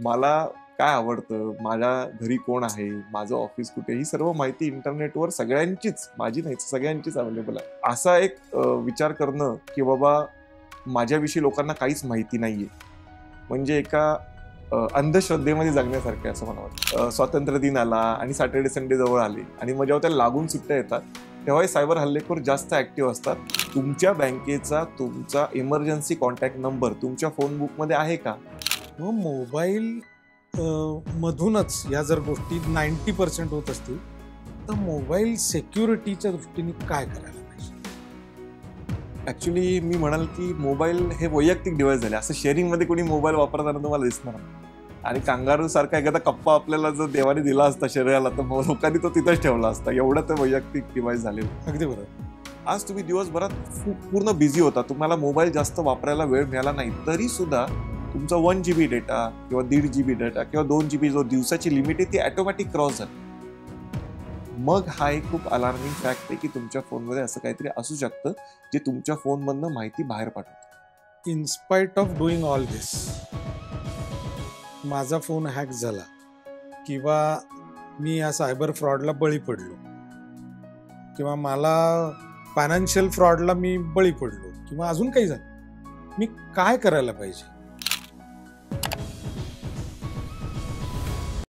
मला काय आवडतं, माझ्या घरी कोण आहे, माझं ऑफिस कुठे, ही सर्व माहिती इंटरनेटवर सगळ्यांचीच, माझी नाही सगळ्यांचीच अवेलेबल आहे. असा एक विचार करणं की बाबा माझ्याविषयी लोकांना काहीच माहिती नाहीये, म्हणजे एका अंधश्रद्धेमध्ये जगण्यासारखं आहे असं मला वाटतं. स्वातंत्र्य दिन आला आणि सॅटर्डे संडे जवळ आले आणि मग जेव्हा त्या लागून सुट्ट्या येतात तेव्हा सायबर हल्लेखोर जास्त ऍक्टिव्ह असतात. तुमच्या बँकेचा तुमचा इमर्जन्सी कॉन्टॅक्ट नंबर तुमच्या फोन बुकमध्ये आहे का? मग मोबाईल मधूनच या जर गोष्टी 90% होत असतील तर मोबाईल सेक्युरिटीच्या दृष्टीने काय करायला पाहिजे? ऍक्च्युली मी म्हणाल की मोबाईल हे वैयक्तिक डिव्हाइस झाले, असं शेअरिंगमध्ये कोणी मोबाईल वापरताना तुम्हाला दिसणार नाही. आणि कांगारू सारखा एखादा कप्पा आपल्याला जर देवाने दिला असता शरीराला तर लोकांनी तो तिथंच ठेवला असता, एवढं ते वैयक्तिक डिव्हाइस झालेलं. अगदी बरोबर. आज तुम्ही दिवसभरात पूर्ण बिझी होता, तुम्हाला मोबाईल जास्त वापरायला वेळ मिळाला नाही, तरी सुद्धा तुमचा 1 GB डेटा किंवा 1.5 GB डेटा किंवा 2 GB जो दिवसाची लिमिट आहे ती ऑटोमॅटिक क्रॉस झाली. मग हा एक खूप अलार्मिंग फॅक्ट आहे की तुमच्या फोनमध्ये असं काहीतरी असू शकतं जे तुमच्या फोनमधनं माहिती बाहेर पाठवतं. In spite of doing all this, माझा फोन हॅक झाला किंवा मी या सायबर फ्रॉडला बळी पडलो किंवा मला फायनान्शियल फ्रॉडला मी बळी पडलो किंवा अजून काही झालं, मी काय करायला पाहिजे?